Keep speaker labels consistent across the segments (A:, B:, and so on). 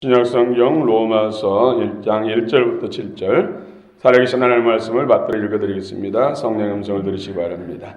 A: 신약성경 로마서 1장 1절부터 7절 살아계신 하나님의 말씀을 받들어 읽어드리겠습니다. 성령 음성을 들으시기 바랍니다.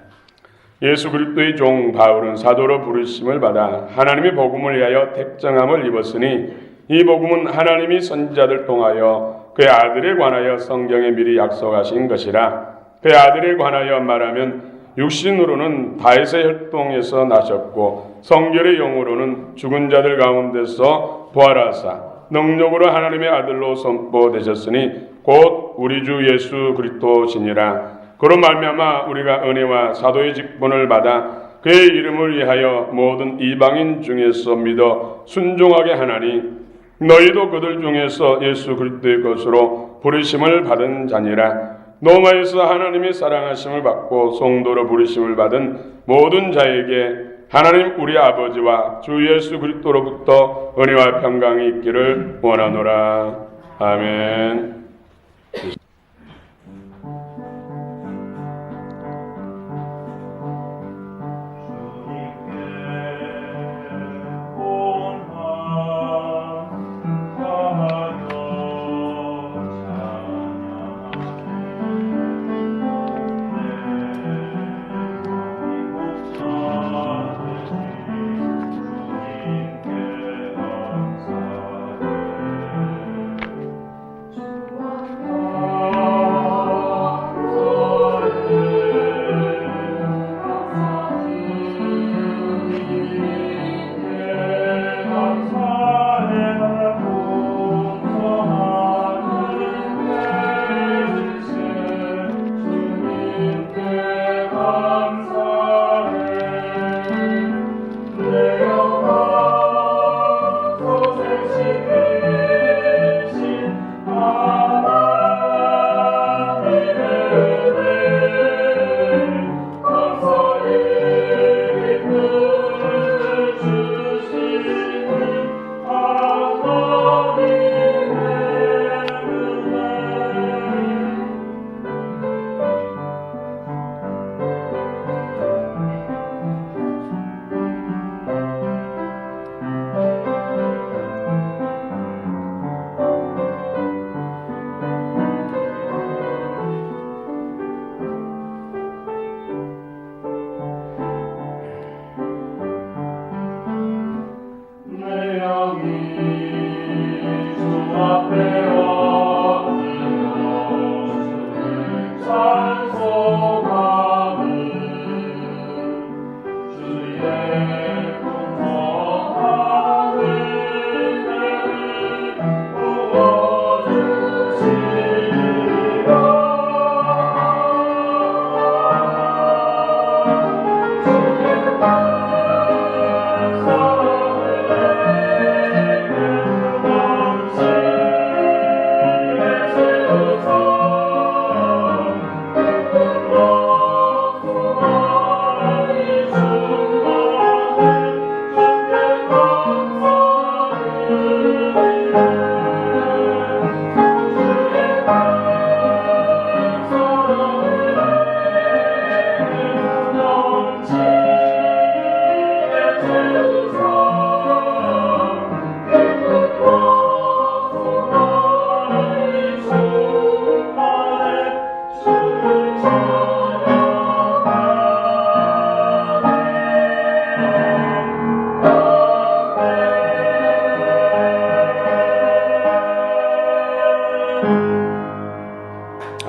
A: 예수 그리스도의 종 바울은 사도로 부르심을 받아 하나님의 복음을 위하여 택정함을 입었으니 이 복음은 하나님이 선지자들 통하여 그의 아들에 관하여 성경에 미리 약속하신 것이라. 그의 아들에 관하여 말하면 육신으로는 다윗의 혈통에서 나셨고 성결의 영으로는 죽은 자들 가운데서 부활하사 능력으로 하나님의 아들로 선포되셨으니 곧 우리 주 예수 그리스도시니라. 그로 말미암아 우리가 은혜와 사도의 직분을 받아 그의 이름을 위하여 모든 이방인 중에서 믿어 순종하게 하나니 너희도 그들 중에서 예수 그리스도의 것으로 부르심을 받은 자니라. 로마에서 하나님의 사랑하심을 받고 성도로 부르심을 받은 모든 자에게 하나님 우리 아버지와 주 예수 그리스도로부터 은혜와 평강이 있기를 원하노라. 아멘.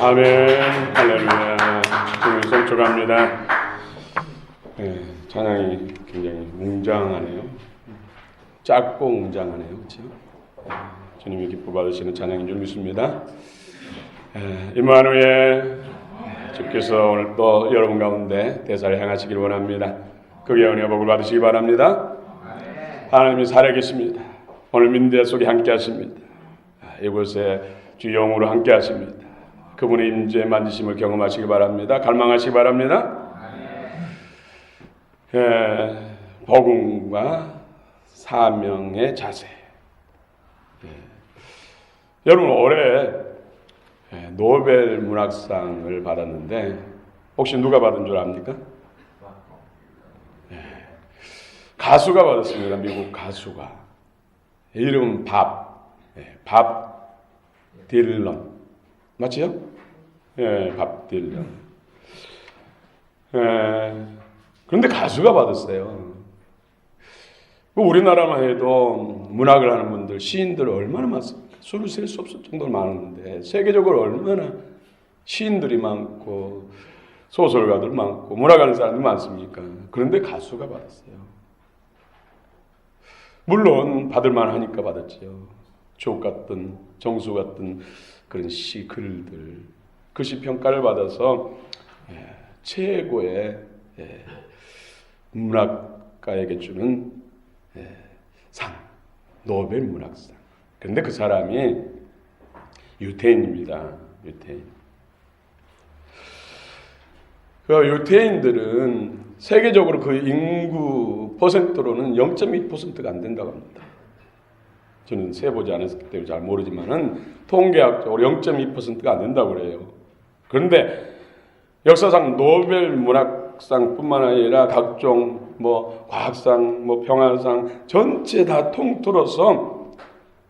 A: 아멘. 할렐루야. 주님을 송축합니다. 찬양이 굉장히 웅장하네요. 짧고 웅장하네요. 그렇죠? 주님이 기뻐 받으시는 찬양인 줄 믿습니다. 임마누엘 주께서 오늘 또 여러분 가운데 대사를 행하시길 원합니다. 그의 은혜 복을 받으시기 바랍니다. 하나님이 살아계십니다. 오늘 민대 속에 함께 하십니다. 이곳에 주 영으로 함께 하십니다. 그분의 임재 만지심을 경험하시기 바랍니다. 갈망하시기 바랍니다. 복음과 사명의 자세. 여러분 올해 노벨 문학상을 받았는데 혹시 누가 받은 줄 압니까? 가수가 받았습니다. 미국 가수가. 이름은 밥. 밥 딜런 맞지요? 밥 딜런. 그런데 가수가 받았어요. 우리나라만 해도 문학을 하는 분들, 시인들 얼마나 많습니까? 수를 셀 수 없을 정도로 많은데 세계적으로 얼마나 시인들이 많고 소설가들 많고 문학하는 사람들이 많습니까? 그런데 가수가 받았어요. 물론 받을만 하니까 받았지요. 주옥 같은 정수 같은 그런 시 글들, 그 시 평가를 받아서 최고의 문학가에게 주는 상, 노벨 문학상. 그런데 그 사람이 유태인입니다. 유태인. 그 유태인들은 세계적으로 그 인구 퍼센트로는 0.2%가 안 된다고 합니다. 저는 세보지 않았기 때문에 잘 모르지만은 통계학적으로 0.2%가 안 된다고 그래요. 그런데 역사상 노벨 문학상뿐만 아니라 각종 과학상, 평화상 전체 다 통틀어서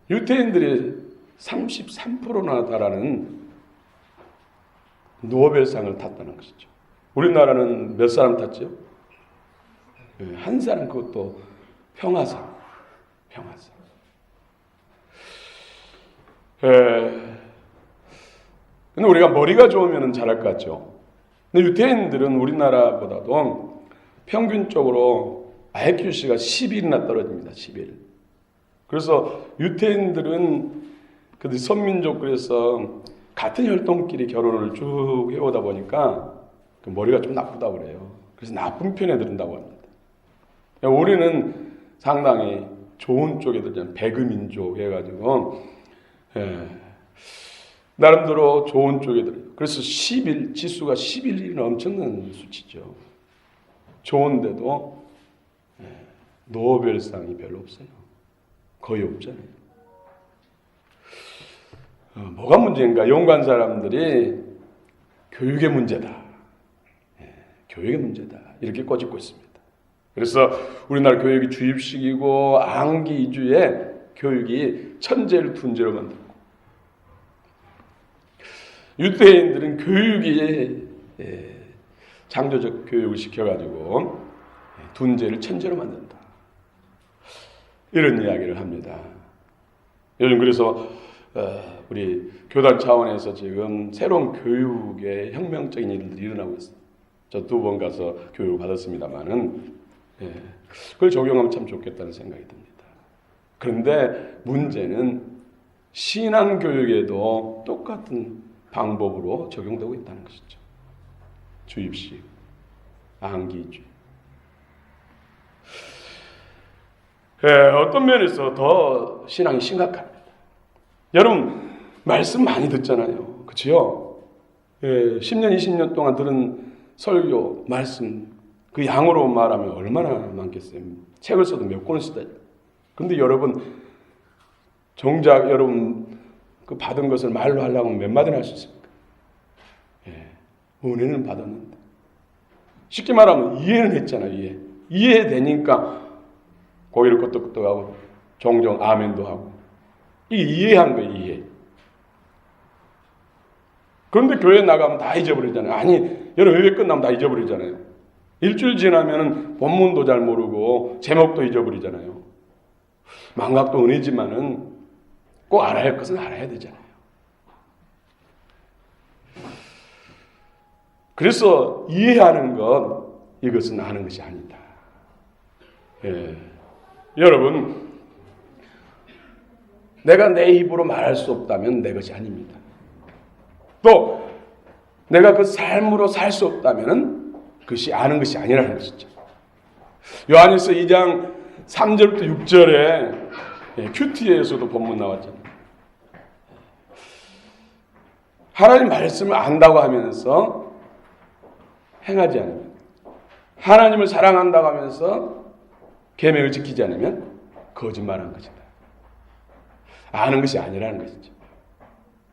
A: 유태인들이 33%나 달하는 노벨상을 탔다는 것이죠. 우리나라는 몇 사람 탔죠? 한 사람, 그것도 평화상. 근데 우리가 머리가 좋으면 잘할 것 같죠. 근데 유태인들은 우리나라보다도 평균적으로 IQC가 11이나 떨어집니다. 11. 그래서 유태인들은 그 선민족, 그래서 같은 혈통끼리 결혼을 쭉 해오다 보니까 그 머리가 좀 나쁘다고 그래요. 그래서 나쁜 편에 들은다고 합니다. 우리는 상당히 좋은 쪽에 들잖아요. 배그민족 해가지고 나름대로 좋은 쪽에 들어요. 그래서 11, 지수가 11이면 엄청난 수치죠. 좋은데도 노벨상이 별로 없어요. 거의 없잖아요. 뭐가 문제인가? 연구한 사람들이 교육의 문제다. 교육의 문제다. 이렇게 꼬집고 있습니다. 그래서 우리나라 교육이 주입식이고 암기 위주의 교육이 천재를 둔재로 만들고, 유대인들은 교육이 창조적 교육을 시켜가지고 둔재를 천재로 만든다. 이런 이야기를 합니다. 요즘 그래서 우리 교단 차원에서 지금 새로운 교육의 혁명적인 일들이 일어나고 있습니다. 저 2번 가서 교육을 받았습니다만은 그걸 적용하면 참 좋겠다는 생각이 듭니다. 그런데 문제는 신앙교육에도 똑같은 방법으로 적용되고 있다는 것이죠. 주입식, 암기주의. 어떤 면에서 더 신앙이 심각합니다. 여러분 말씀 많이 듣잖아요. 그렇죠? 10년, 20년 동안 들은 설교, 말씀 그 양으로 말하면 얼마나 많겠어요. 책을 써도 몇 권을 쓰다. 그런데 여러분 정작 여러분 그 받은 것을 말로 하려고 하면 몇 마디나 할 수 있습니까? 은혜는 받았는데. 쉽게 말하면 이해는 했잖아요. 이해되니까 고개를 끄덕끄덕하고 종종 아멘도 하고. 이게 이해한 거예요. 이해. 그런데 교회 나가면 다 잊어버리잖아요. 아니 여러분 예배 끝나면 다 잊어버리잖아요. 일주일 지나면은 본문도 잘 모르고 제목도 잊어버리잖아요. 망각도 은혜지만은 꼭 알아야 할 것은 알아야 되잖아요. 그래서 이해하는 것, 이것은 아는 것이 아니다. 여러분, 내가 내 입으로 말할 수 없다면 내 것이 아닙니다. 또 내가 그 삶으로 살 수 없다면 그것이 아는 것이 아니라는 것이죠. 요한일서 2장 3절부터 6절에 큐티에서도 본문 나왔잖아요. 하나님 말씀을 안다고 하면서 행하지 않으면, 하나님을 사랑한다고 하면서 계명을 지키지 않으면 거짓말한 것이다. 아는 것이 아니라는 것이죠.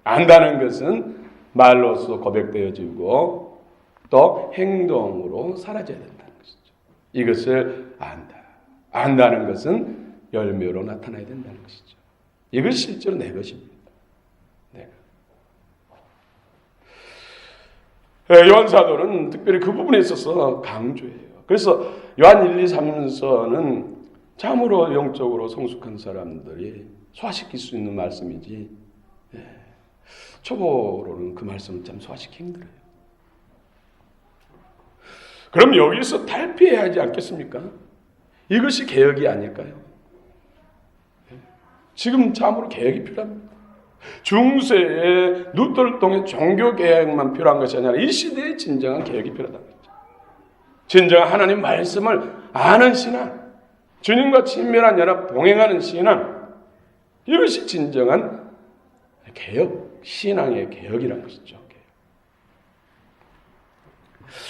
A: 안다는 것은 말로서 고백되어지고 또 행동으로 사라져야 된다는 것이죠. 이것을 안다. 안다는 것은 열매로 나타나야 된다는 것이죠. 이것이 실제로 내 것입니다. 요한 사도는 특별히 그 부분에 있어서 강조해요. 그래서 요한 1, 2, 3서는 참으로 영적으로 성숙한 사람들이 소화시킬 수 있는 말씀이지, 초보로는 그 말씀을 참 소화시키기 힘들어요. 그럼 여기서 탈피해야 하지 않겠습니까? 이것이 개혁이 아닐까요? 지금 참으로 개혁이 필요합니다. 중세의 루터를 통해 종교 개혁만 필요한 것이 아니라 이 시대에 진정한 개혁이 필요하다는 거죠. 진정한 하나님 말씀을 아는 신앙, 주님과 친밀한 연합 동행하는 신앙, 이것이 진정한 개혁, 신앙의 개혁이라는 것이죠.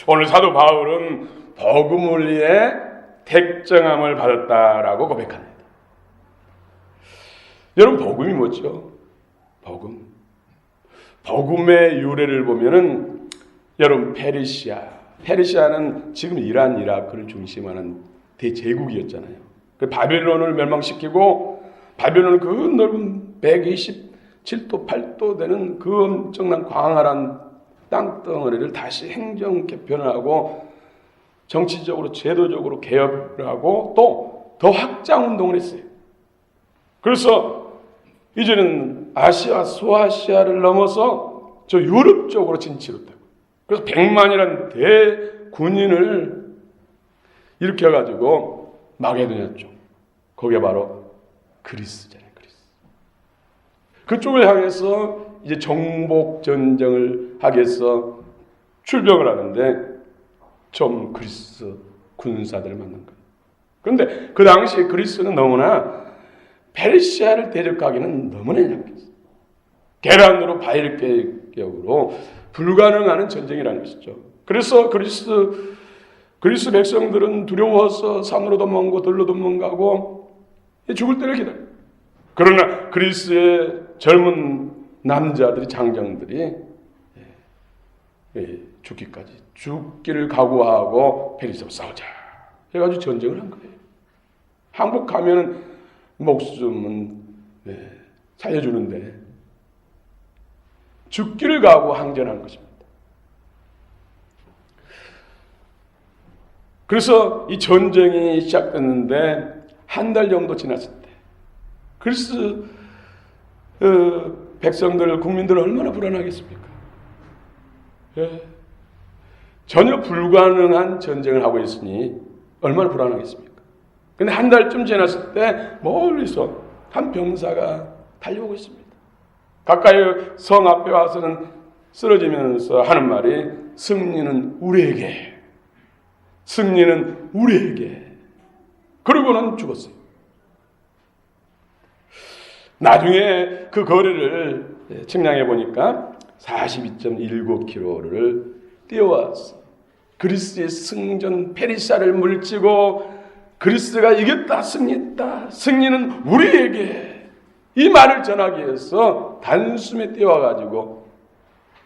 A: 오늘 사도 바울은 복음을 위해 택정함을 받았다라고 고백합니다. 여러분, 복음이 뭐죠? 복음의 유래를 보면은 여러분, 페르시아는 지금 이란, 이라크를 중심하는 대제국이었잖아요. 그 바벨론을 멸망시키고 바벨론은 그 넓은 127도 8도 되는 그 엄청난 광활한 땅덩어리를 다시 행정 개편을 하고 정치적으로 제도적으로 개혁을 하고 또 더 확장 운동을 했어요. 그래서 이제는 아시아, 소아시아를 넘어서 저 유럽 쪽으로 진출했다고. 그래서 100만이라는 대군인을 일으켜가지고 마게도냐 쪽, 거기에 바로 그리스잖아요. 그리스. 그쪽을 향해서 이제 정복 전쟁을 하기 위해서 출병을 하는데 좀 그리스 군사들을 만난 거예요. 그런데 그 당시에 그리스는 너무나 페르시아를 대적하기는 너무나 약했어요. 계란으로 바일격으로 불가능한 전쟁이라는 것이죠. 그래서 그리스 백성들은 두려워서 산으로 도망가고 들로 도망가고 죽을 때를 기다려요. 그러나 그리스의 젊은 남자들이, 장정들이 죽기를 각오하고 페르시아와 싸우자 해가지고 전쟁을 한 거예요. 항복하면 목숨은 살려주는데 죽기를 각오하고 항전한 것입니다. 그래서 이 전쟁이 시작됐는데 한 달 정도 지났을 때 그리스 백성들, 국민들은 얼마나 불안하겠습니까? 전혀 불가능한 전쟁을 하고 있으니 얼마나 불안하겠습니까? 근데 한 달쯤 지났을 때 멀리서 한 병사가 달려오고 있습니다. 가까이 성 앞에 와서는 쓰러지면서 하는 말이 승리는 우리에게, 승리는 우리에게. 그러고는 죽었어요. 나중에 그 거리를 측량해 보니까 42.19km를 뛰어왔어. 그리스의 승전 페르시아를 물리치고 그리스가 이겼다, 승리했다, 승리는 우리에게, 이 말을 전하기 위해서 단숨에 뛰어와가지고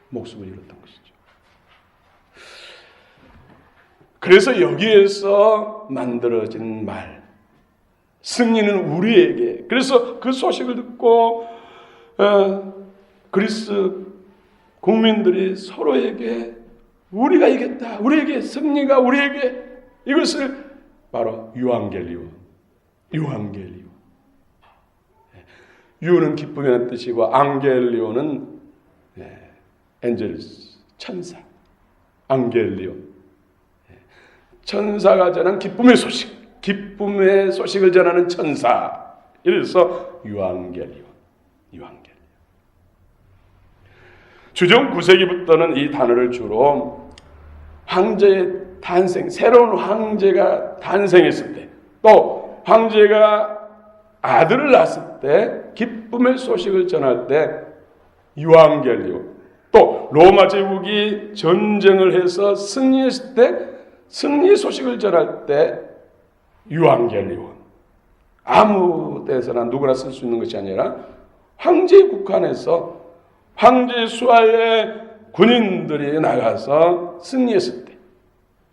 A: 목숨을 잃었던 것이죠. 그래서 여기에서 만들어진 말, 승리는 우리에게. 그래서 그 소식을 듣고 그리스 국민들이 서로에게 우리가 이겼다, 우리에게 승리가 우리에게, 이것을 바로 유앙겔리온. 유는 기쁨이라는 뜻이고 앙겔리온은 엔젤스, 천사. 앙겔리온, 천사가 전한 기쁨의 소식, 기쁨의 소식을 전하는 천사. 이래서 유앙겔리온. 주정 9세기부터는 이 단어를 주로 황제의 탄생, 새로운 황제가 탄생했을 때, 또 황제가 아들을 낳았을 때 기쁨의 소식을 전할 때 유앙겔리온, 또 로마 제국이 전쟁을 해서 승리했을 때 승리의 소식을 전할 때 유앙겔리온. 아무 데서나 누구나 쓸 수 있는 것이 아니라 황제에 국한해서 황제 수하의 군인들이 나가서 승리했을 때,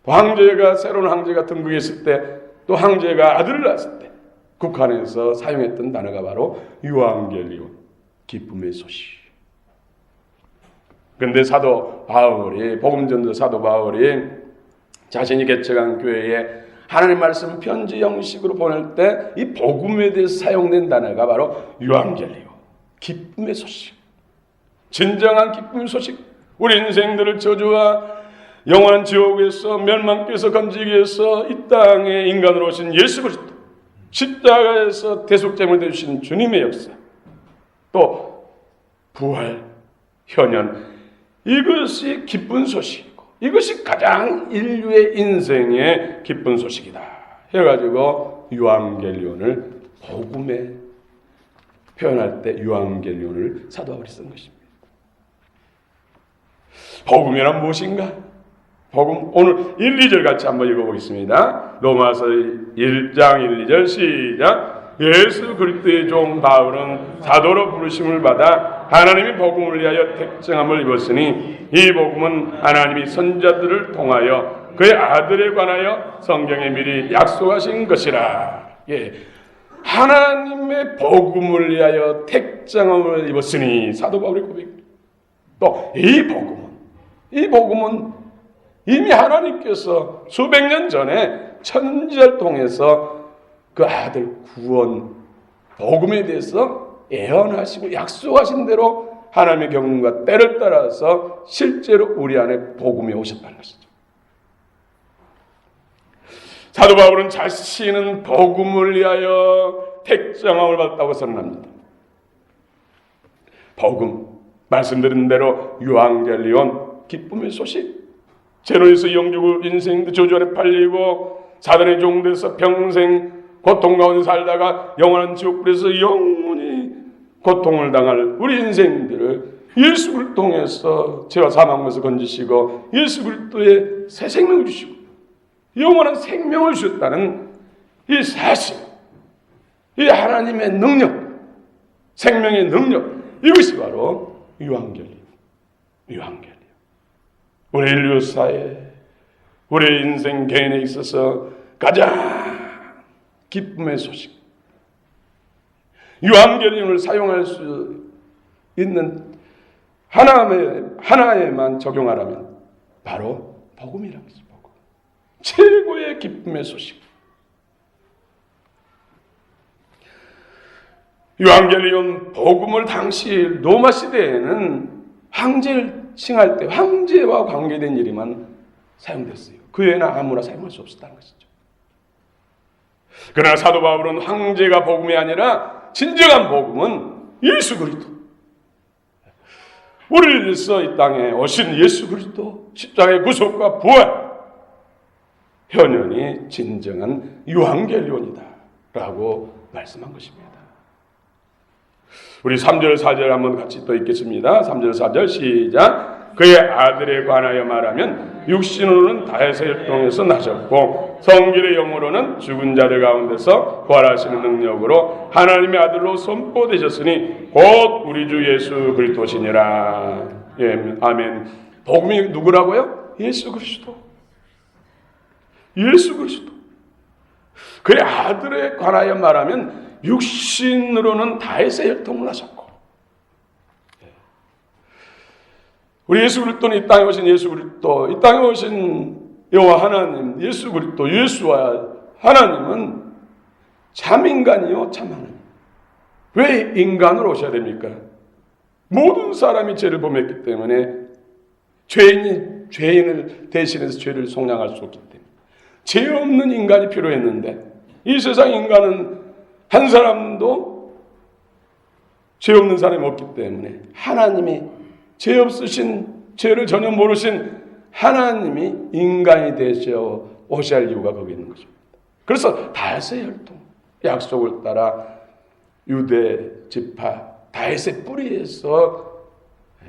A: 또 황제가, 새로운 황제가 등극했을 때, 또 황제가 아들을 낳았을 때 국한에서 사용했던 단어가 바로 유앙겔리온, 기쁨의 소식. 그런데 사도 바울이, 복음전도 사도 바울이 자신이 개척한 교회에 하나님 말씀 편지 형식으로 보낼 때 이 복음에 대해서 사용된 단어가 바로 유앙겔리온, 기쁨의 소식. 진정한 기쁨의 소식. 우리 인생들을 저주와 영원한 지옥에서 멸망께서 건지기 위해서 이 땅에 인간으로 오신 예수 그리스도, 십자가에서 대속제물 되주신 주님의 역사, 또 부활, 현현, 이것이 기쁜 소식이고 이것이 가장 인류의 인생의 기쁜 소식이다 해가지고 유앙겔리온을 복음에 표현할 때 유앙겔리온을 사도 바울이 쓴 것입니다. 복음이란 무엇인가? 복음, 오늘 1, 2절 같이 한번 읽어보겠습니다. 로마서 1장 1, 2절 시작. 예수 그리스도의 종 바울은 사도로 부르심을 받아 하나님이 복음을 위하여 택정함을 입었으니 이 복음은 하나님이 선자들을 통하여 그의 아들에 관하여 성경에 미리 약속하신 것이라. 예, 하나님의 복음을 위하여 택정함을 입었으니 사도 바울의 고백입니다. 또 이 복음은 이미 하나님께서 수백 년 전에 천지를 통해서 그 아들 구원 복음에 대해서 예언하시고 약속하신 대로 하나님의 경륜과 때를 따라서 실제로 우리 안에 복음이 오셨다는 것이죠. 사도 바울은 자신은 복음을 위하여 택정함을 받았다고 선언합니다. 복음, 말씀드린 대로 유앙겔리온, 기쁨의 소식. 죄로에서 영죽을 인생도 저주 안에 팔리고 사단의 종돼서 평생 고통 가운데 살다가 영원한 지옥불에서 영원히 고통을 당할 우리 인생들을 예수 그리스도를 통해서 죄와 사망에서 건지시고 예수 그리스도의 새 생명을 주시고 영원한 생명을 주셨다는 이 사실, 이 하나님의 능력, 생명의 능력, 이것이 바로 유앙겔리온. 우리 인류 사회, 우리 인생 개인에 있어서 가장 기쁨의 소식. 유앙겔리온을 사용할 수 있는 하나에만 적용하라면 바로 복음이라는 것이죠. 복음. 최고의 기쁨의 소식. 유앙겔리온 복음을 당시 로마 시대에는 황제를 칭할 때 황제와 관계된 일에만 사용됐어요. 그 외에는 아무나 사용할 수 없었다는 것이죠. 그러나 사도 바울은 황제가 복음이 아니라 진정한 복음은 예수 그리스도, 우리를 위해서 이 땅에 오신 예수 그리스도, 십자가의 구속과 부활, 현현이 진정한 유앙겔리온이다 라고 말씀한 것입니다. 우리 3절 4절 한번 같이 또 읽겠습니다. 3절 4절 시작. 그의 아들에 관하여 말하면 육신으로는 다윗의 혈통에서 나셨고 성길의 영으로는 죽은 자들 가운데서 부활하시는 능력으로 하나님의 아들로 선포되셨으니 곧 우리 주 예수 그리스도시니라. 예, 아멘. 복음이 누구라고요? 예수 그리스도. 예수 그리스도. 그의 아들에 관하여 말하면 육신으로는 다윗의 혈통을 하셨고, 우리 예수 그리스도는 이 땅에 오신 예수 그리스도, 이 땅에 오신 여호와 하나님, 예수 그리스도, 예수와 하나님은 참 인간이요 참 하나님. 왜 인간으로 오셔야 됩니까? 모든 사람이 죄를 범했기 때문에 죄인이 죄인을 대신해서 죄를 속량할 수 없기 때문에 죄 없는 인간이 필요했는데 이 세상 인간은 한 사람도 죄 없는 사람이 없기 때문에 하나님이 죄 없으신, 죄를 전혀 모르신 하나님이 인간이 되셔 오셔야 할 이유가 거기 있는 것입니다. 그래서 다윗의 혈통, 약속을 따라 유대 지파 다윗의 뿌리에서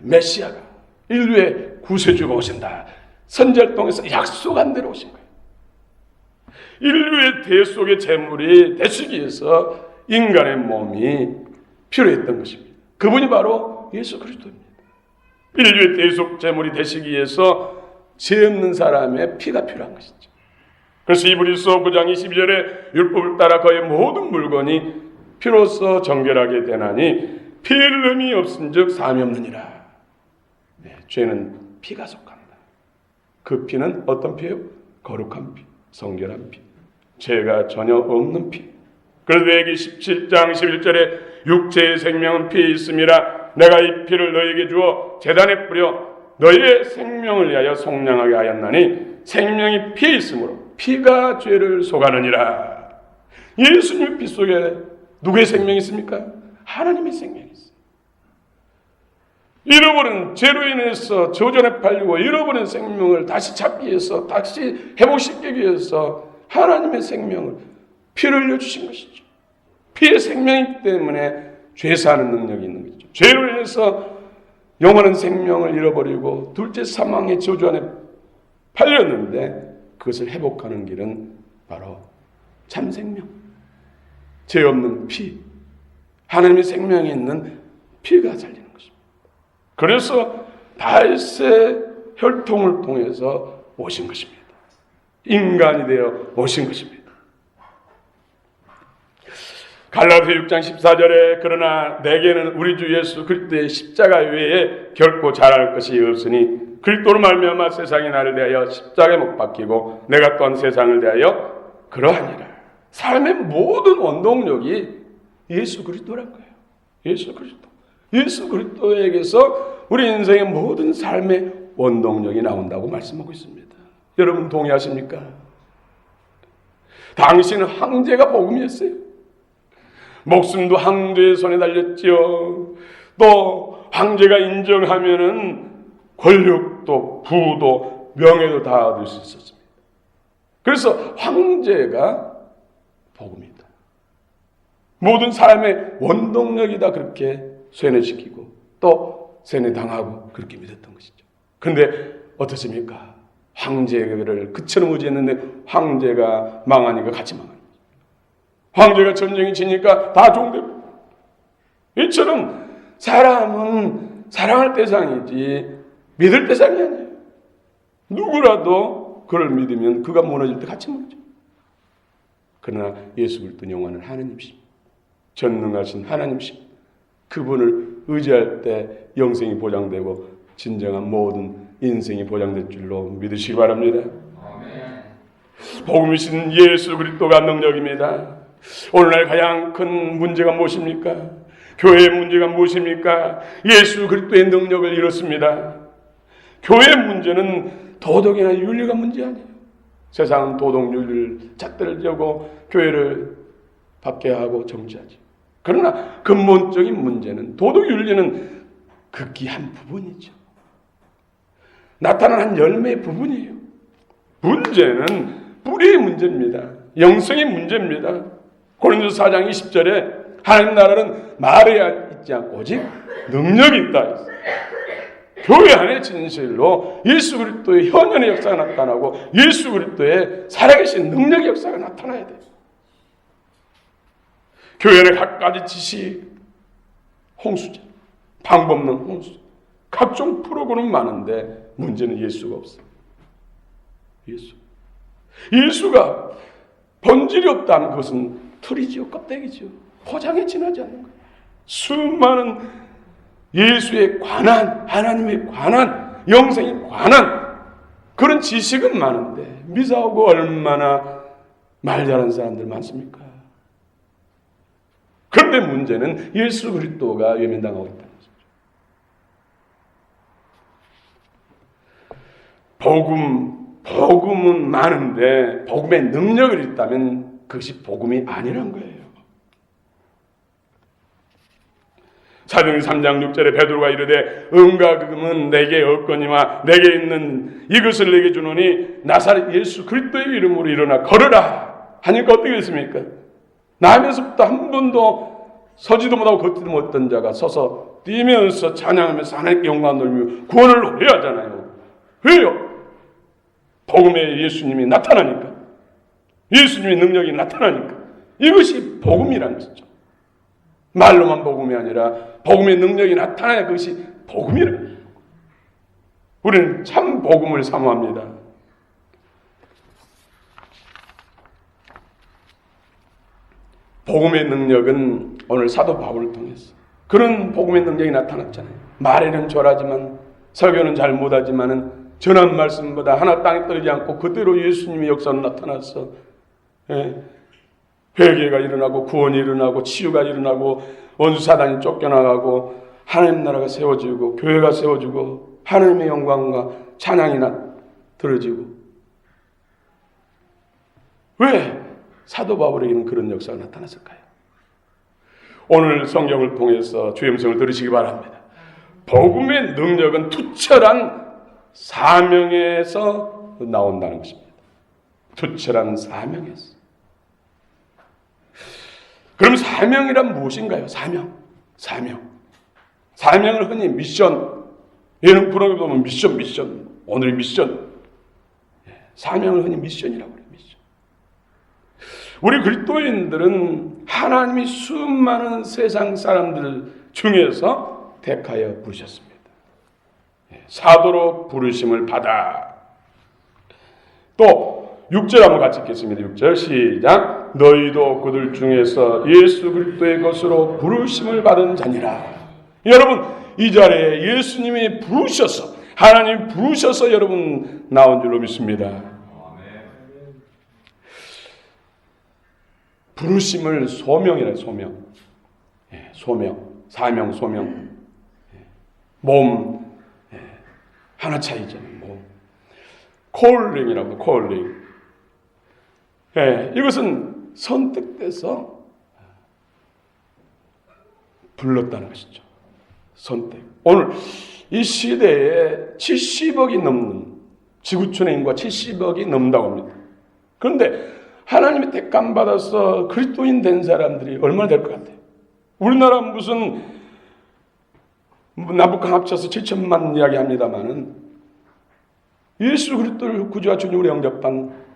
A: 메시아가, 인류의 구세주가 오신다. 선지자를 통해서 약속한 대로 오신 거예요. 인류의 대속의 제물이 되시기 위해서 인간의 몸이 필요했던 것입니다. 그분이 바로 예수 그리스도입니다. 인류의 대속 제물이 되시기 위해서 죄 없는 사람의 피가 필요한 것이죠. 그래서 히브리서 9장 22절에 율법을 따라 그의 모든 물건이 피로써 정결하게 되나니 피 흘림이 없은즉 사함이 없느니라. 네, 죄는 피가 속한다. 그 피는 어떤 피예요? 거룩한 피, 성결한 피, 죄가 전혀 없는 피. 그래서 레위기 17장 11절에 육체의 생명은 피에 있음이라. 내가 이 피를 너에게 주어 제단에 뿌려 너희의 생명을 위하여 속량하게 하였나니 생명이 피에 있으므로 피가 죄를 속하느니라. 예수님의 피 속에 누구의 생명이 있습니까? 하나님의 생명이 있어요. 잃어버린 죄로 인해서 저전에 팔리고 잃어버린 생명을 다시 찾기 위해서, 다시 회복시키기 위해서 하나님의 생명을 피를 흘려주신 것이죠. 피의 생명이기 때문에 죄 사는 능력이 있는 거죠. 죄로 인해서 영원한 생명을 잃어버리고 둘째 사망의 저주 안에 팔렸는데 그것을 회복하는 길은 바로 참생명, 죄 없는 피, 하나님의 생명이 있는 피가 살리는 것입니다. 그래서 다윗의 혈통을 통해서 오신 것입니다. 인간이 되어 오신 것입니다. 갈라디아 6장 14절에 그러나 내게는 우리 주 예수 그리스도의 십자가 외에 결코 잘할 것이 없으니 그리스도로 말미암아 세상이 나를 대하여 십자가에 못 박히고 내가 또한 세상을 대하여 그러하니라. 삶의 모든 원동력이 예수 그리스도란 거예요. 예수 그리스도. 예수 그리스도에게서 우리 인생의 모든 삶의 원동력이 나온다고 말씀하고 있습니다. 여러분 동의하십니까? 당신은 황제가 복음이었어요. 목숨도 황제의 손에 달렸지요. 또 황제가 인정하면은 권력도 부도 명예도 다 얻을 수 있었습니다. 그래서 황제가 복음이다. 모든 삶의 원동력이다 그렇게 쇠뇌시키고 또 쇠뇌당하고 그렇게 믿었던 것이죠. 그런데 어떻습니까? 황제를 그처럼 의지했는데 황제가 망하니까 같이 망합니다. 황제가 전쟁이 지니까 다 종되고. 이처럼 사람은 사랑할 대상이지 믿을 대상이 아니에요. 누구라도 그를 믿으면 그가 무너질 때 같이 무너져. 그러나 예수 그리스도는 영원한 하나님이십니다. 전능하신 하나님이십니다. 그분을 의지할 때 영생이 보장되고 진정한 모든 인생이 보장될 줄로 믿으시기 바랍니다. 복음이신 예수 그리스도가 능력입니다. 오늘날 가장 큰 문제가 무엇입니까? 교회의 문제가 무엇입니까? 예수 그리스도의 능력을 잃었습니다. 교회의 문제는 도덕이나 윤리가 문제 아니에요. 세상은 도덕 윤리를 잣대를 쥐고 교회를 박해하고 정치하지. 그러나 근본적인 문제는 도덕 윤리는 극히 한 부분이죠. 나타난 한 열매의 부분이에요. 문제는 뿌리의 문제입니다. 영성의 문제입니다. 고린도서 4장 20절에 하나님 나라는 말에 있지 않고 오직 능력이 있다. 교회 안에 진실로 예수 그리스도의 현현의 역사가 나타나고 예수 그리스도의 살아계신 능력의 역사가 나타나야 돼요. 교회는 갖가지 지식, 홍수제, 방법 없는 홍수, 각종 프로그램 많은데 문제는 예수가 없어요. 예수가 본질이 없다는 것은 틀이지요, 껍데기지요. 포장에 지나지 않는 거예요. 수많은 예수에 관한, 하나님에 관한, 영생에 관한 그런 지식은 많은데 미사오고 얼마나 말 잘하는 사람들 많습니까? 그런데 문제는 예수 그리스도가 외면당하고 있다는 것이죠. 복음은 많은데 복음의 능력을 있다면 그것이 복음이 아니란 거예요. 사도행전 3장 6절에 베드로가 이르되 은과 금은 내게 없거니와 내게 있는 이것을 내게 주노니 나사렛 예수 그리스도의 이름으로 일어나 걸으라 하니까 어떻게 했습니까? 나면서부터 한 번도 서지도 못하고 걷지도 못했던 자가 서서 뛰면서 찬양하면서 하나님께 영광 돌리며 구원을 노래하잖아요. 왜요? 복음의 예수님이 나타나니까, 예수님의 능력이 나타나니까. 이것이 복음이라는 것이죠. 말로만 복음이 아니라 복음의 능력이 나타나야 그것이 복음이라는 거예요. 우리는 참 복음을 사모합니다. 복음의 능력은 오늘 사도 바울을 통해서 그런 복음의 능력이 나타났잖아요. 말에는 절하지만 설교는 잘 못하지만은 전한 말씀보다 하나 땅에 떨어지지 않고 그대로 예수님의 역사는 나타났어. 회개가 일어나고 구원이 일어나고 치유가 일어나고 원수 사단이 쫓겨나가고 하나님 나라가 세워지고 교회가 세워지고 하나님의 영광과 찬양이 들어지고. 왜 사도 바울에게는 그런 역사가 나타났을까요? 오늘 성경을 통해서 주의 음성을 들으시기 바랍니다. 복음의 능력은 투철한 사명에서 나온다는 것입니다. 투철한 사명에서. 그럼 사명이란 무엇인가요? 사명을 흔히 미션, 예능 프로그램 보면 미션, 오늘의 미션. 사명을 흔히 미션이라고 해요. 미션. 우리 그리스도인들은 하나님이 수많은 세상 사람들 중에서 택하여 부르셨습니다. 사도로 부르심을 받아. 또 6절 한번 같이 읽겠습니다. 6절 시작. 너희도 그들 중에서 예수 그리스도의 것으로 부르심을 받은 자니라. 여러분, 이 자리에 예수님이 부르셔서, 하나님이 부르셔서 여러분 나온 줄로 믿습니다. 부르심을 소명이라. 소명. 사명, 소명. 몸 하나 차이잖아요. 몸. 콜링이라고. 콜링. 이것은 선택돼서 불렀다는 것이죠. 선택. 오늘 이 시대에 70억이 넘는, 지구촌의 인구가 70억이 넘는다고 합니다. 그런데 하나님의 택감 받아서 그리스도인 된 사람들이 얼마나 될 것 같아요? 우리나라 무슨 남북한 합쳐서 7천만 이야기 합니다만은 예수 그리스도를 구주와 주님으로 영접한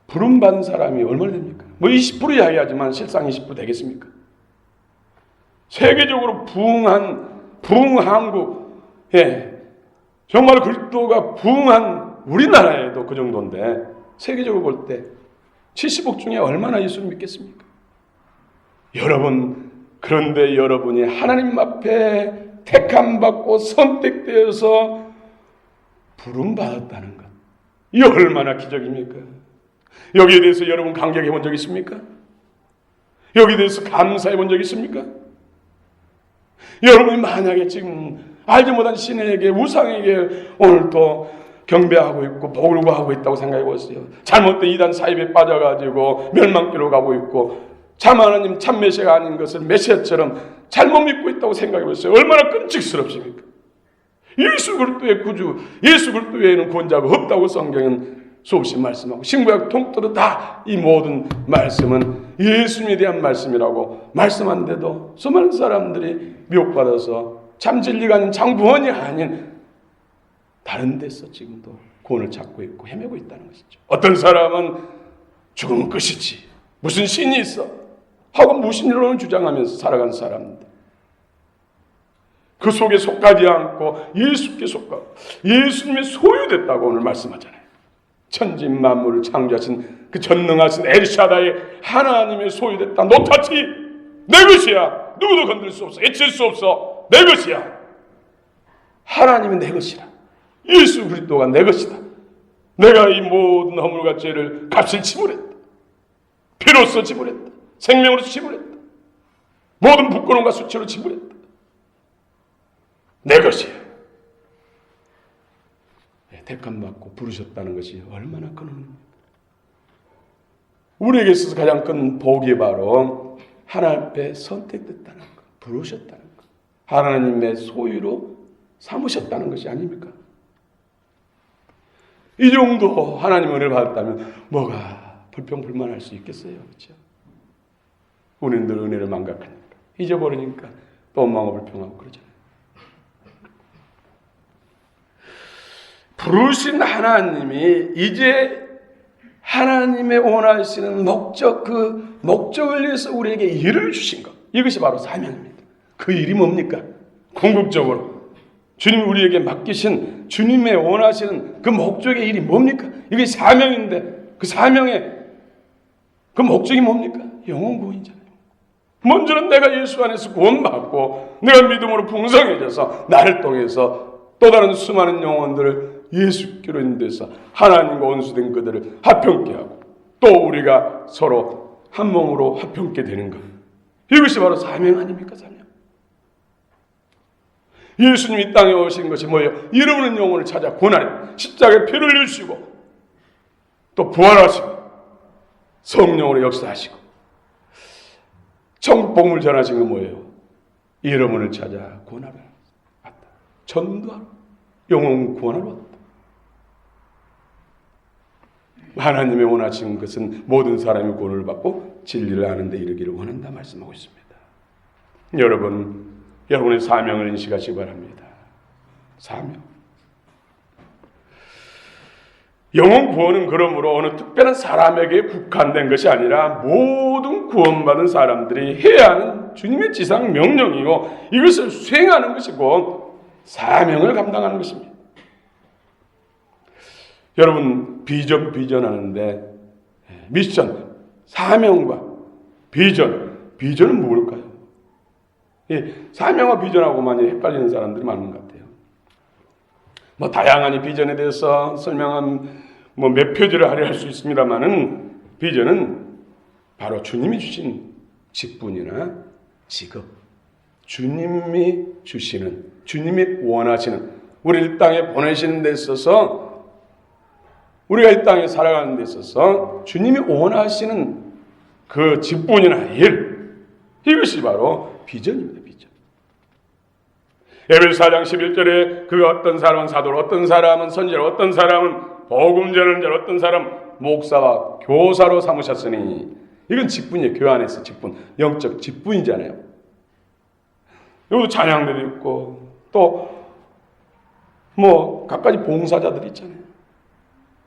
A: 부름받은 사람이 얼마나 됩니까? 20% 이야기하지만 실상 20% 되겠습니까? 세계적으로 부흥한국, 정말 그리스도가 부흥한 우리나라에도 그 정도인데 세계적으로 볼 때 70억 중에 얼마나 예수를 믿겠습니까? 여러분, 그런데 여러분이 하나님 앞에 택함받고 선택되어서 부름받았다는 것, 이 얼마나 기적입니까? 여기에 대해서 여러분 감격해 본 적 있습니까? 여기에 대해서 감사해 본 적 있습니까? 여러분이 만약에 지금 알지 못한 신에게, 우상에게 오늘 또 경배하고 있고 복을 구하고 있다고 생각해 보세요. 잘못된 이단 사입에 빠져가지고 멸망길로 가고 있고 참 하나님 참 메시아가 아닌 것을 메시아처럼 잘못 믿고 있다고 생각해 보세요. 얼마나 끔찍스럽습니까? 예수 그리스도의 구주, 예수 그리스도 외에는 구원자가 없다고 성경은 수없이 말씀하고 신구약 통틀어 다 이 모든 말씀은 예수님에 대한 말씀이라고 말씀한데도 수많은 사람들이 미혹받아서 참 진리가 아닌 장구원이 아닌 다른 데서 지금도 구원을 찾고 있고 헤매고 있다는 것이죠. 어떤 사람은 죽으면 끝이지, 무슨 신이 있어 하고 무신론을 주장하면서 살아간 사람들, 그 속에 속하지 않고 예수께 속하고 예수님의 소유됐다고 오늘 말씀하잖아요. 천지 만물을 창조하신 그 전능하신 엘샤다의 하나님의 소유됐다. 노타치 내 것이야. 누구도 건들 수 없어. 해칠 수 없어. 내 것이야. 하나님이 내 것이라. 예수 그리스도가 내 것이다. 내가 이 모든 허물과 죄를 값을 지불했다. 피로써 지불했다. 생명으로 지불했다. 모든 부끄러움과 수치로 지불했다. 내 것이야. 택함받고 부르셨다는 것이 얼마나 큰 은혜입니까? 우리에게 있어서 가장 큰 복이 바로 하나님 앞에 선택됐다는 것, 부르셨다는 것, 하나님의 소유로 삼으셨다는 것이 아닙니까? 이 정도 하나님 은혜를 받았다면 뭐가 불평불만할 수 있겠어요? 그렇죠? 우리는 늘 은혜를 망각하니까, 잊어버리니까 또 원망하고 불평하고 그러잖아요. 부르신 하나님이 이제 하나님의 원하시는 목적, 그 목적을 위해서 우리에게 일을 주신 것, 이것이 바로 사명입니다. 그 일이 뭡니까? 궁극적으로 주님이 우리에게 맡기신 주님의 원하시는 그 목적의 일이 뭡니까? 이게 사명인데 그 사명의 그 목적이 뭡니까? 영혼 구원이잖아요. 먼저는 내가 예수 안에서 구원받고 내가 믿음으로 풍성해져서 나를 통해서 또 다른 수많은 영혼들을 예수께로 인도해서 하나님과 원수된 그들을 화평케 하고 또 우리가 서로 한 몸으로 화평케 되는 것. 이것이 바로 사명 아닙니까? 사명. 예수님이 이 땅에 오신 것이 뭐예요? 잃어버린 영혼을 찾아 고난해 십자가에 피를 흘리시고 또 부활하시고 성령으로 역사하시고 천국 복음을 전하신 건 뭐예요? 잃어버린 찾아 고난을 왔다. 전도하러 영혼 구원하러 왔다. 하나님의 원하신 것은 모든 사람이 구원을 받고 진리를 아는 데 이르기를 원한다 말씀하고 있습니다. 여러분의 사명을 인식하시기 바랍니다. 사명. 영혼 구원은 그러므로 어느 특별한 사람에게 국한된 것이 아니라 모든 구원받은 사람들이 해야 하는 주님의 지상 명령이고 이것을 수행하는 것이고 사명을 감당하는 것입니다. 여러분 비전하는데 미션, 사명과 비전은 뭘까요? 사명과 비전하고 많이 헷갈리는 사람들이 많은 것 같아요. 다양한 비전에 대해서 설명한 몇 표지를 하려 할 수 있습니다만은 비전은 바로 주님이 주신 직분이나 직업, 주님이 주시는, 주님이 원하시는, 우리를 이 땅에 보내시는 데 있어서 우리가 이 땅에 살아가는 데 있어서 주님이 원하시는 그 직분이나 일, 이것이 바로 비전입니다. 비전. 에베소 4장 11절에 그 어떤 사람은 사도로, 어떤 사람은 선지자로, 어떤 사람은 복음 전하는 자로, 어떤 사람은 목사와 교사로 삼으셨으니, 이건 직분이에요. 교회 안에서 직분, 영적 직분이잖아요. 여기도 찬양들이 있고 또 갖가지 봉사자들이 있잖아요.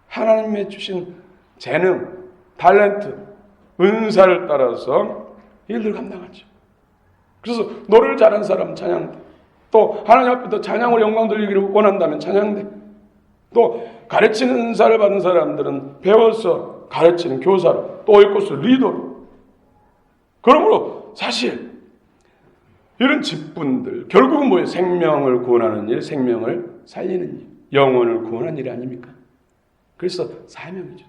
A: 하나님의 주신 재능, 탤런트, 은사를 따라서 일들 감당하죠. 그래서 노래를 잘하는 사람은 찬양대, 또 하나님 앞에서 찬양으로 영광 돌리기를 원한다면 찬양대, 또 가르치는 은사를 받은 사람들은 배워서 가르치는 교사로, 또 있고서 리더로. 그러므로 사실 이런 직분들 결국은 뭐예요? 생명을 구원하는 일, 생명을 살리는 일, 영혼을 구원하는 일이 아닙니까? 그래서 사명이죠.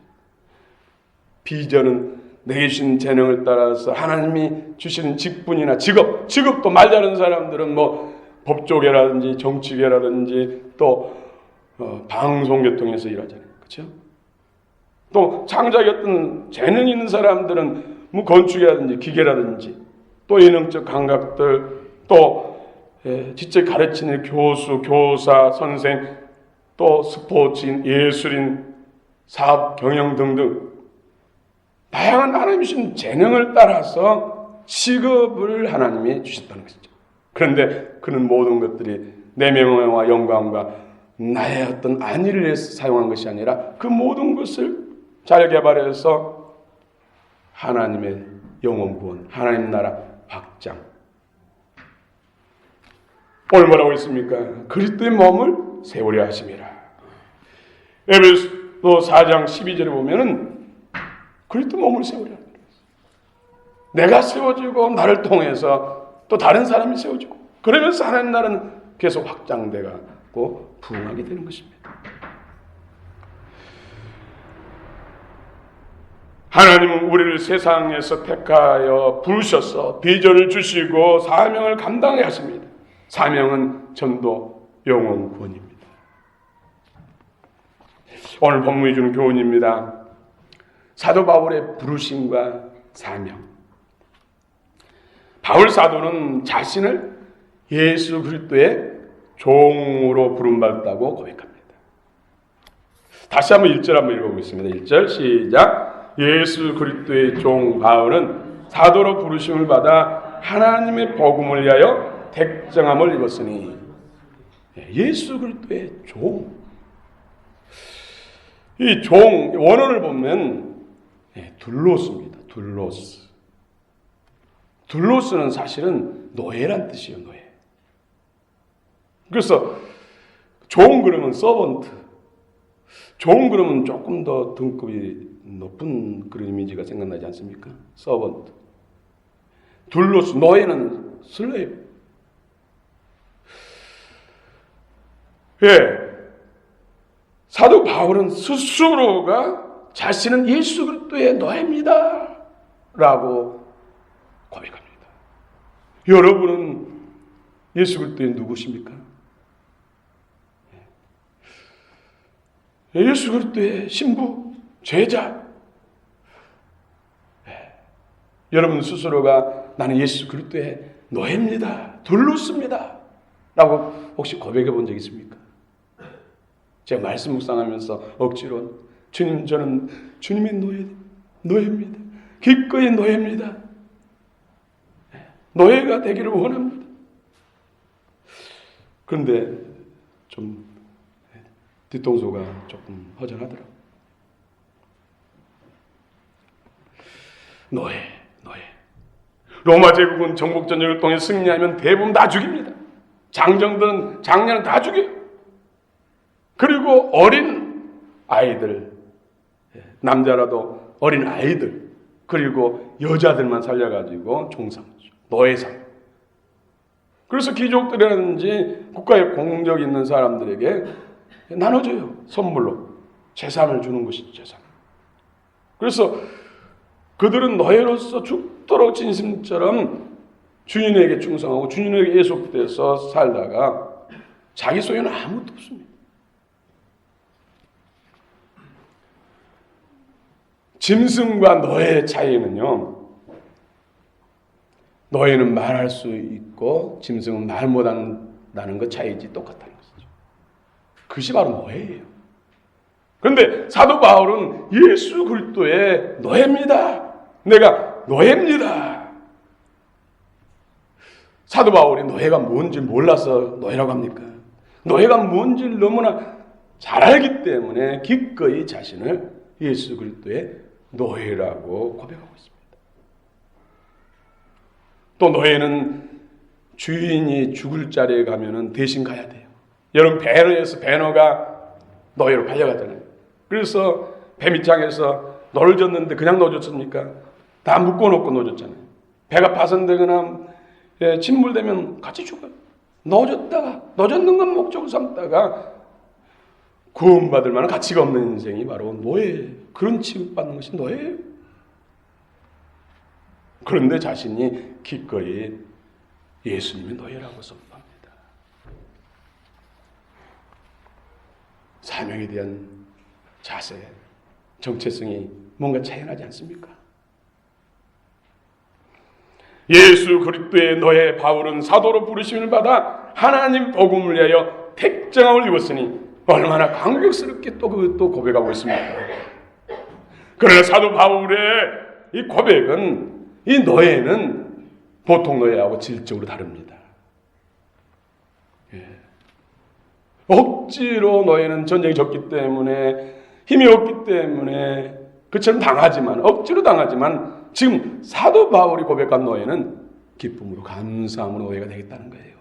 A: 비전은 내게 주신 재능을 따라서 하나님이 주시는 직분이나 직업도 말 잘하는 사람들은 법조계라든지 정치계라든지 또 방송계통에서 일하잖아요. 그렇죠? 또 창작의 어떤 재능이 있는 사람들은 건축이라든지 기계라든지 또 예능적 감각들, 또 직접 가르치는 교수, 교사, 선생, 또 스포츠인, 예술인, 사업, 경영 등등 다양한 하나님이 주신 재능을 따라서 직업을 하나님이 주셨다는 것이죠. 그런데 그는 모든 것들이 내 명예와 영광과 나의 어떤 안위를 위해서 사용한 것이 아니라 그 모든 것을 잘 개발해서 하나님의 영혼 구원, 하나님 나라 확장. 오늘 뭐라고 했습니까? 그리스도의 몸을 세우려 하심이라. 에베소 4장 12절에 보면은 그리스도 몸을 세우려 합니다. 내가 세워지고 나를 통해서 또 다른 사람이 세워지고 그러면서 하나님 나라는 계속 확장되고 부흥하게 되는 것입니다. 하나님은 우리를 세상에서 택하여 부르셔서 비전을 주시고 사명을 감당해 하십니다. 사명은 전도, 영혼 구원입니다. 오늘 본문이 주는 교훈입니다. 사도 바울의 부르심과 사명. 바울 사도는 자신을 예수 그리스도의 종으로 부름받았다고 고백합니다. 다시 한번 1절 한번 읽어보겠습니다. 1절 시작. 예수 그리스도의 종 바울은 사도로 부르심을 받아 하나님의 복음을 위하여 택정함을 입었으니. 예수 그리스도의 종. 이 종 원어를 보면 둘로스입니다. 둘로스. 둘로스는 사실은 노예란 뜻이에요. 노예. 그래서 종 그러면 서번트. 종 그러면 조금 더 등급이 높은 그런 이미지가 생각나지 않습니까? 서번트. 둘러서 노예는 슬레이브. 예. 사도 바울은 스스로가 자신은 예수 그리스도의 노예입니다 라고 고백합니다. 여러분은 예수 그리스도의 누구십니까? 예수 그리스도의 신부, 제자. 여러분 스스로가 나는 예수 그리스도의 노예입니다, 둘러습니다 라고 혹시 고백해 본 적 있습니까? 제가 말씀 묵상하면서 억지로 주님, 저는 주님의 노예입니다. 기꺼이 노예입니다. 노예가 되기를 원합니다. 그런데 좀 뒤통수가 조금 허전하더라고요. 노예. 로마 제국은 정복전쟁을 통해 승리하면 대부분 다 죽입니다. 장정들은 장년은 다 죽여요. 그리고 어린 아이들, 남자라도 어린 아이들, 그리고 여자들만 살려가지고 종상죠. 노예상. 그래서 귀족들이라든지 국가에 공적 있는 사람들에게 나눠줘요. 선물로. 재산을 주는 것이죠. 재산. 그래서 그들은 노예로서 죽도록 진심처럼 주인에게 충성하고 주인에게 예속돼서 살다가 자기 소유는 아무것도 없습니다. 짐승과 노예의 차이는요, 노예는 말할 수 있고 짐승은 말 못한다는 것 차이지 똑같다는 것이죠. 그것이 바로 노예예요. 그런데 사도 바울은 예수 그리스도의 노예입니다. 내가 노예입니다. 사도 바울이 노예가 뭔지 몰라서 노예라고 합니까? 노예가 뭔지를 너무나 잘 알기 때문에 기꺼이 자신을 예수 그리스도의 노예라고 고백하고 있습니다. 또 노예는 주인이 죽을 자리에 가면은 대신 가야 돼요. 여러분 배너에서 배너가 노예로 팔려갔잖아요. 그래서 배밑장에서 너를 줬는데 그냥 넣어줬습니까? 다 묶어놓고 넣어줬잖아요. 배가 파손되거나 침몰되면 같이 죽어요. 넣어줬는 건 목적을 삼다가 구원받을 만한 가치가 없는 인생이 바로 노예, 그런 취급받는 것이 노예예요. 그런데 자신이 기꺼이 예수님의 노예라고 선포합니다. 사명에 대한 자세, 정체성이 뭔가 차이 나지 않습니까? 예수 그리스도의 노예 바울은 사도로 부르심을 받아 하나님 복음을 위하여 택정함을 입었으니 얼마나 감격스럽게 또 고백하고 있습니다. 그러나 사도 바울의 이 고백은, 이 노예는 보통 노예하고 질적으로 다릅니다. 억지로 노예는 전쟁이 졌기 때문에, 힘이 없기 때문에 그처럼 당하지만, 억지로 당하지만, 지금 사도 바울이 고백한 노예는 기쁨으로, 감사함으로 노예가 되겠다는 거예요.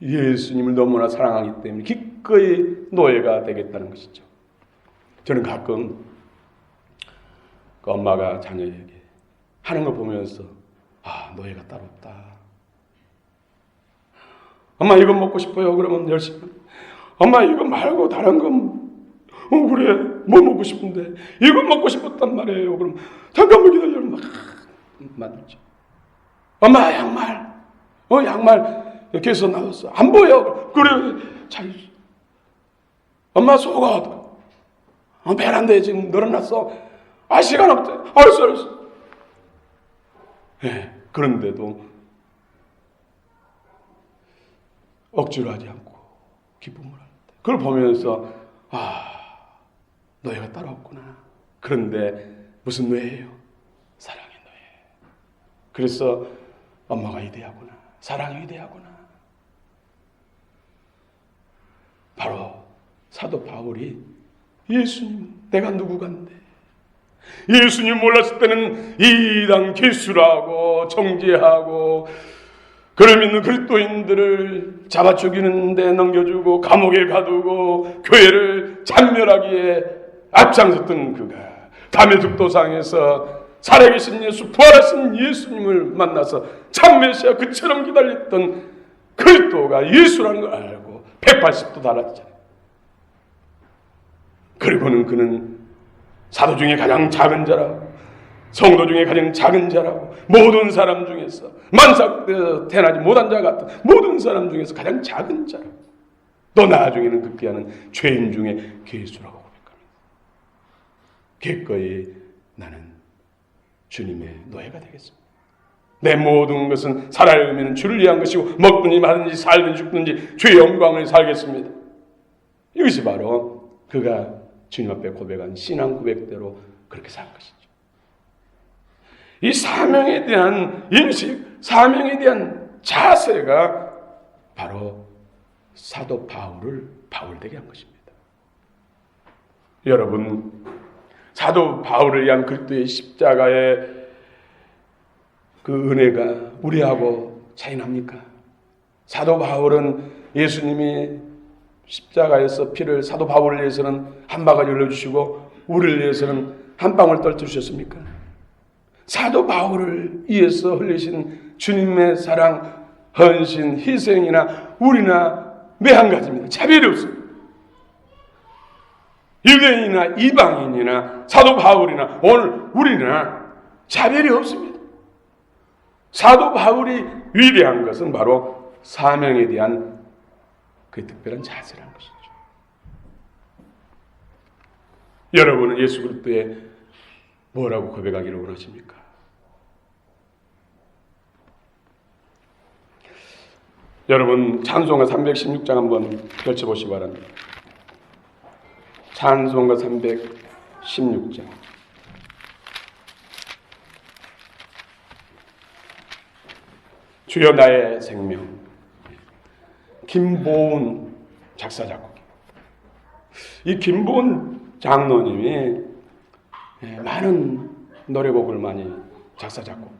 A: 예수님을 너무나 사랑하기 때문에 기꺼이 노예가 되겠다는 것이죠. 저는 가끔 그 엄마가 자녀에게 하는 거 보면서 노예가 따로 없다. 엄마 이거 먹고 싶어요. 그러면 열심히. 엄마 이거 말고 다른 건 그래 뭐 먹고 싶은데 이거 먹고 싶었단 말이에요. 그럼 잠깐만 기다려. 막 만들죠. 엄마 양말. 양말 여기서 나왔어. 안 보여. 그래 잘. 엄마 속옷. 베란다에 지금 널어놨어. 시간 없대. 알았어. 그런데도 억지로 하지 않고 기쁨을 하는데 그걸 보면서 노예가 따로 없구나. 그런데 무슨 노예예요? 사랑의 노예. 그래서 엄마가 위대하구나. 사랑이 위대하구나. 바로 사도 바울이 예수님 내가 누구간데, 예수님 몰랐을 때는 이당 개수라고 정죄하고 그를 믿는 그리스도인들을 잡아 죽이는데 넘겨주고 감옥에 가두고 교회를 잔멸하기에 앞장섰던 그가 다메섹 도상에서 살아계신 예수, 부활하신 예수님을 만나서 참 메시아 그처럼 기다렸던 그리스도가 예수라는 걸 알고 180도 달았잖아요. 그리고는 그는 사도 중에 가장 작은 자라고, 성도 중에 가장 작은 자라고, 모든 사람 중에서 만삭 태어나지 못한 자 같은 모든 사람 중에서 가장 작은 자라고, 또 나중에는 극기하는 죄인 중에 괴수라고 고백합니다. 기꺼이 나는 주님의 노예가 되겠습니다. 내 모든 것은 살아야 의미는 주를 위한 것이고, 먹든지 마든지 살든지 죽든지 주의 영광을 살겠습니다. 이것이 바로 그가 주님 앞에 고백한 신앙 고백대로 그렇게 산 것이죠. 이 사명에 대한 인식, 사명에 대한 자세가 바로 사도 바울을 바울되게 한 것입니다. 여러분, 사도 바울을 위한 그리스도의 십자가의 그 은혜가 우리하고 차이 납니까? 사도 바울은 예수님이 십자가에서 피를 사도 바울을 위해서는 한 바가지 흘려주시고 우리를 위해서는 한 방울 떨어주셨습니까? 사도 바울을 위해서 흘리신 주님의 사랑, 헌신, 희생이나 우리나 매한 가지입니다. 차별이 없습니다. 유대인이나 이방인이나 사도 바울이나 오늘 우리나 차별이 없습니다. 사도 바울이 위대한 것은 바로 사명에 대한 그 특별한 자세라는 것이죠. 여러분은 예수 그리스도에 뭐라고 고백하기를 원하십니까? 여러분, 찬송가 316장 한번 펼쳐보시기 바랍니다. 찬송가 316장. 주여 나의 생명. 김보은 작사 작곡. 이 김보은 장로님이 많은 노래곡을 많이 작사 작곡.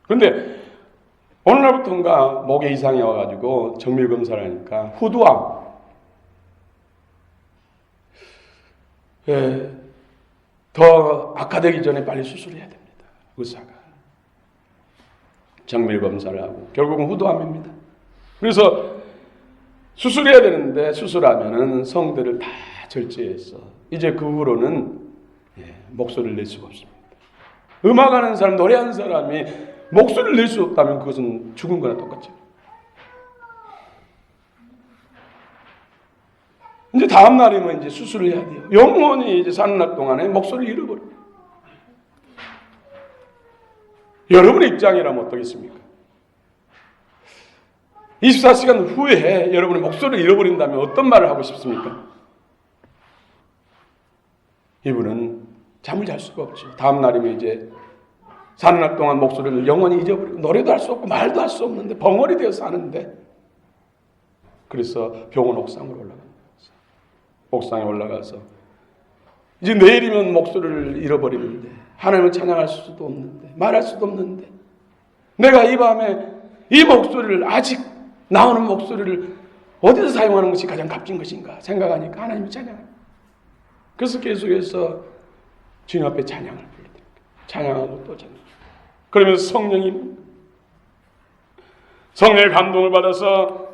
A: 그런데 어느 날부터인가 목에 이상이 와가지고 정밀 검사를 하니까 후두암. 더 악화되기 전에 빨리 수술해야 됩니다. 의사가. 정밀 검사를 하고 결국은 후두암입니다. 그래서 수술해야 되는데 수술하면은 성대를 다 절제해서 이제 그 후로는 목소리를 낼 수가 없습니다. 음악하는 사람, 노래하는 사람이 목소리를 낼 수 없다면 그것은 죽은 거나 똑같죠. 이제 다음 날이면 이제 수술을 해야 돼요. 영원히 이제 사는 날 동안에 목소리를 잃어버려요. 여러분의 입장이라면 어떻겠습니까? 24시간 후에 여러분의 목소리를 잃어버린다면 어떤 말을 하고 싶습니까? 이분은 잠을 잘 수가 없죠. 다음 날이면 이제 사는 날 동안 목소리를 영원히 잊어버리고 노래도 할 수 없고 말도 할 수 없는데 벙어리 되어서 사는데, 그래서 병원 옥상으로 올라갑니다. 옥상에 올라가서 이제 내일이면 목소리를 잃어버리는데, 하나님을 찬양할 수도 없는데, 말할 수도 없는데, 내가 이 밤에 이 목소리를, 아직 나오는 목소리를 어디서 사용하는 것이 가장 값진 것인가 생각하니까 하나님을 찬양합니다. 그래서 계속해서 주님 앞에 찬양을 불러드립니다. 찬양하고 또 찬양. 그러면서 성령의 감동을 받아서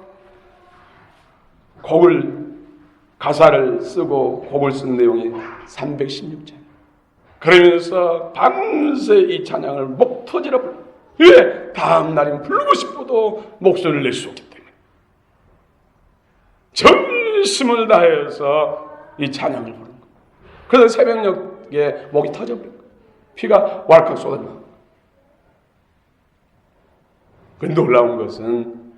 A: 가사를 쓰고 곡을 쓴 내용이 316장. 그러면서 밤새 이 찬양을 목 터지라 불러. 왜? 다음 날이면 부르고 싶어도 목소리를 낼 수 없기 때문에 전심을 다해서 이 찬양을 부르는 거예요. 그래서 새벽녘에 목이 터져버린 거예요. 피가 왈칵 쏟아져요. 그 놀라운 것은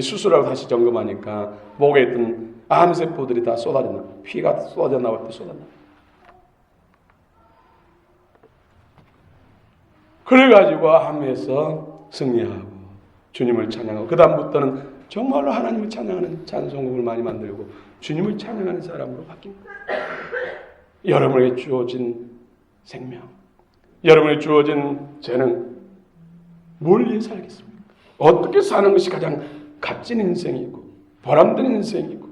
A: 수술하고 다시 점검하니까 목에 있던 암세포들이 다 쏟아졌나, 피가 쏟아져 나올 때 쏟아져. 그래가지고 함에서 승리하고 주님을 찬양하고, 그 다음부터는 정말로 하나님을 찬양하는 찬송곡을 많이 만들고 주님을 찬양하는 사람으로 바뀝니다. 여러분에게 주어진 생명, 여러분에게 주어진 재능, 뭘 위해 살겠습니까? 어떻게 사는 것이 가장 값진 인생이고 보람된 인생이고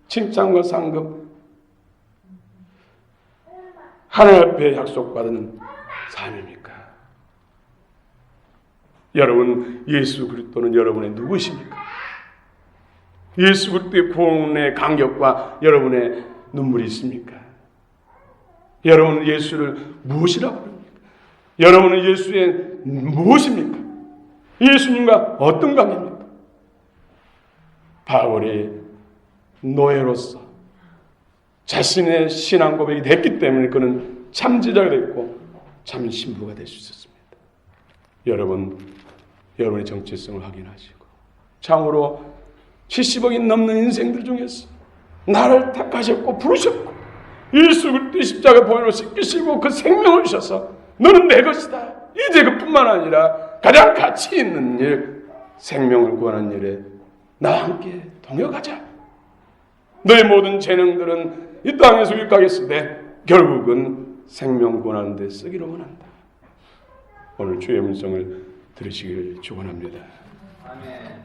A: 칭찬과 상급, 하나님 앞에 약속받은 삶입니까? 여러분, 예수 그리스도는 여러분의 누구십니까? 예수 그리스도의 구원의 감격과 여러분의 눈물이 있습니까? 여러분은 예수를 무엇이라고 부릅니까? 여러분은 예수의 무엇입니까? 예수님과 어떤 관계입니까? 바울의 노예로서 자신의 신앙 고백이 됐기 때문에 그는 참 제자가 됐고 참 신부가 될 수 있었습니다. 여러분, 여러분의 정체성을 확인하시고 참으로 70억이 넘는 인생들 중에서 나를 택하셨고 부르셨고 예수 그리스도의 십자가 보혈로 씻기시고 그 생명을 주셔서 너는 내 것이다. 이제 그뿐만 아니라 가장 가치 있는 일, 생명을 구하는 일에 나와 함께 동역하자. 너의 모든 재능들은 이 땅에서 유익하겠으되 결국은 생명 구하는 데 쓰기로 원한다. 오늘 주의 음성을 들으시길 축원합니다.
B: 아멘.